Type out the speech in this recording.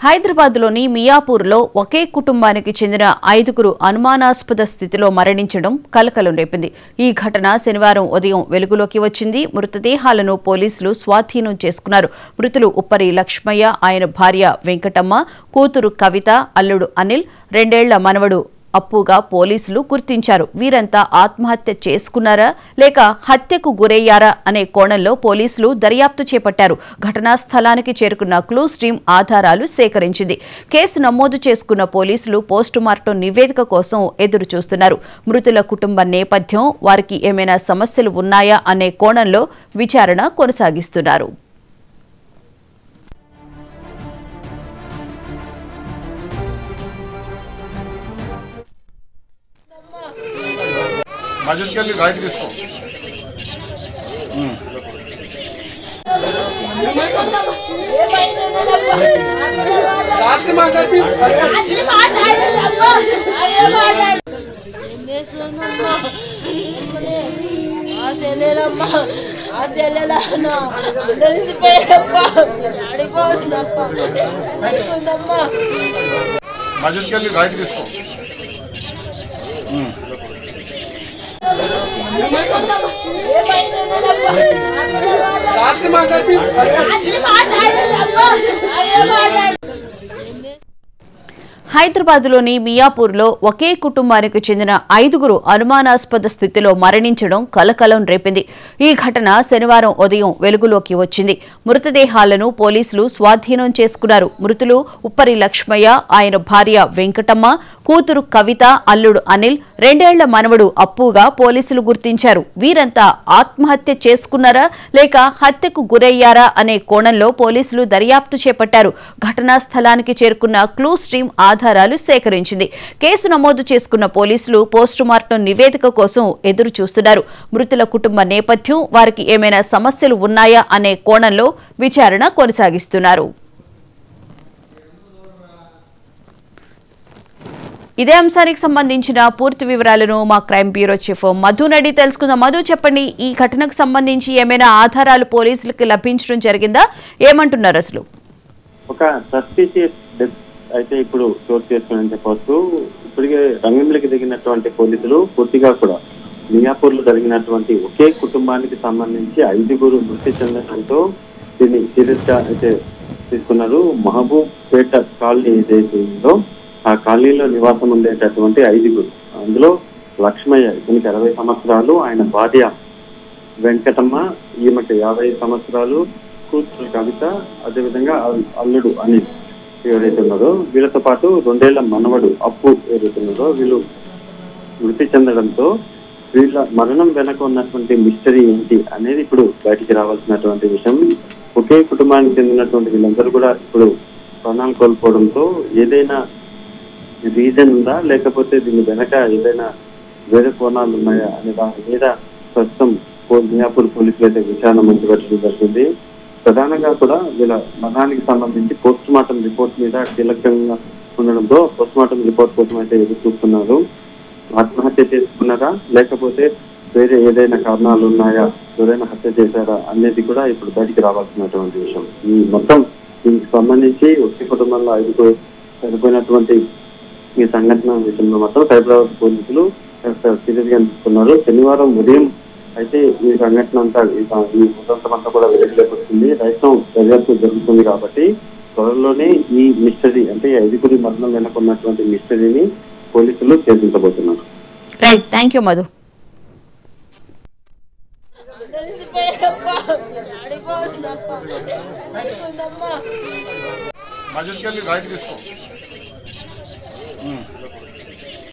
హైదరాబాద్లోని మియాపూర్లో ఒకే కుటుంబానికి చెందిన 5గురు అనుమానాస్పద స్థితిలో మరణించడం కలకలం రేపింది. ఈ ఘటన శనివారం ఉదయం వెలుగులోకి వచ్చింది. మృతదేహాలను పోలీసులు స్వాధీనం చేసుకున్నారు. మృతులు ఉప్పరి లక్ష్మయ్య, ఆయన భార్య వెంకటమ్మ, కూతురు కవిత, అల్లుడు అనిల్, 2 ఏళ్ల మనవడు అప్పుగా పోలీసులు గుర్తించారు. వీరంతా ఆత్మహత్య చేసుకున్నారా లేక హత్యకు గురయ్యారా అనే కోణంలో పోలీసులు దర్యాప్తు చేపట్టారు. ఘటనా స్థలానికి చేరుకున్న క్లూస్ టీం ఆధారాలు సేకరించింది. కేసు నమోదు చేసుకున్న పోలీసులు పోస్టుమార్టం నివేదిక కోసం ఎదురు చూస్తున్నారు. మృతుల కుటుంబ నేపథ్యం, వారికి ఏమైనా సమస్యలు ఉన్నాయా అనే కోణంలో విచారణ కొనసాగిస్తున్నారు. मस्जिद के लिए राइट किसको मस्जिद के लिए राइट किसको హైదరాబాద్లోని మియాపూర్లో ఒకే కుటుంబానికి చెందిన 5గురు అనుమానాస్పద స్థితిలో మరణించడం కలకలం రేపింది. ఈ ఘటన శనివారం ఉదయం వెలుగులోకి వచ్చింది. మృతదేహాలను పోలీసులు స్వాధీనం చేసుకున్నారు. మృతులు ఉప్పరి లక్ష్మయ్య, ఆయన భార్య వెంకటమ్మ, కూతురు కవిత, అల్లుడు అనిల్, 2 ఏళ్ల మనవడు అప్పుగా పోలీసులు గుర్తించారు. వీరంతా ఆత్మహత్య చేసుకున్నారా లేక హత్యకు గురయ్యారా అనే కోణంలో పోలీసులు దర్యాప్తు చేపట్టారు. ఘటనా స్థలానికి చేరుకున్న క్లూస్ టీం ఆధారాలు సేకరించింది. కేసు నమోదు చేసుకున్న పోలీసులు పోస్టుమార్టం నివేదిక కోసం ఎదురు చూస్తున్నారు. మృతుల కుటుంబ నేపథ్యం, వారికి ఏమైనా సమస్యలు ఉన్నాయా అనే కోణంలో విచారణ కొనసాగిస్తున్నారు. ఇదే అంశానికి సంబంధించిన పూర్తి వివరాలను మా క్రైమ్ బ్యూరో చీఫ్ మధు నడి తెలుసుకుందాం. మధు, చెప్పండి, ఈ ఘటనకు సంబంధించి ఏమైనా ఆధారాలు పోలీసులకు లభించడం జరిగిందా? ఏమంటున్నారు అసలు? ఒక సస్పిషియస్ డెత్ అయితే ఇప్పుడు చోటు చేసుకుని చెప్పవచ్చు. ఇప్పటికే రంగంలోకి దిగినటువంటి పోలీసులు పూర్తిగా కూడా మియాపూర్ లో జరిగినటువంటి ఒకే కుటుంబానికి సంబంధించి 5గురు మృతి చెందడంతో దీన్ని సీరియస్ గా అయితే తీసుకున్నారు. మహబూబ్ పేట కాలనీ ఏదైతే ఉందో ఆ కాలనీలో నివాసం ఉండేటటువంటి 5గురు, అందులో లక్ష్మయ్య, ఇతనికి 60 సంవత్సరాలు, ఆయన భార్య వెంకటమ్మ, ఈమెకి 50 సంవత్సరాలు, కూతురు కవిత, అదేవిధంగా అల్లుడు అనిల్ ఎవరైతే ఉన్నారో వీళ్ళతో పాటు 2 ఏళ్ల మనవడు అప్పు ఎవరైతే ఉన్నారో వీళ్ళు మృతి చెందడంతో వీళ్ళ మరణం వెనక ఉన్నటువంటి మిస్టరీ ఏంటి అనేది ఇప్పుడు బయటికి రావాల్సినటువంటి విషయం. ఒకే కుటుంబానికి చెందినటువంటి వీళ్ళందరూ కూడా ఇప్పుడు ప్రాణాలు కోల్పోవడంతో ఏదైనా రీజన్ ఉందా లేకపోతే దీని వెనక ఏదైనా వేరే కోణాలు ఉన్నాయా అనే దాని మీద ప్రస్తుతం మియాపూర్ పోలీసులు అయితే విచారణ మొదలుపెట్టడం జరిగింది. ప్రధానంగా కూడా వీళ్ళ మరణానికి సంబంధించి పోస్ట్ మార్టం రిపోర్ట్ మీద కీలకంగా ఉండడంతో పోస్ట్ మార్టం రిపోర్ట్ కోసం అయితే ఎదురు చూస్తున్నారు. ఆత్మహత్య చేసుకున్నారా లేకపోతే వేరే ఏదైనా కారణాలు ఉన్నాయా, ఎవరైనా హత్య చేశారా అనేది కూడా ఇప్పుడు బయటికి రావాల్సినటువంటి విషయం. ఈ మొత్తం దీనికి సంబంధించి ఒకే కుటుంబంలో 5 చనిపోయినటువంటి ఈ సంఘటన విషయంలో మాత్రం సైబరాబాద్ పోలీసులు సీరియస్ గా తీసుకున్నారు. శనివారం ఉదయం అయితే ఈ సంఘటన అంతా ఈ ఉదంతం అంతా కూడా వెలుగులోకి వచ్చింది. రైతం దర్యాప్తు జరుగుతుంది కాబట్టి త్వరలోనే ఈ మిస్టరీ అంటే 5గురి మరణం వెనక ఉన్నటువంటి మిస్టరీని పోలీసులు ఛేదించబోతున్నారు. Right, thank you Madhu. मस्जिद के लिए राइट किसको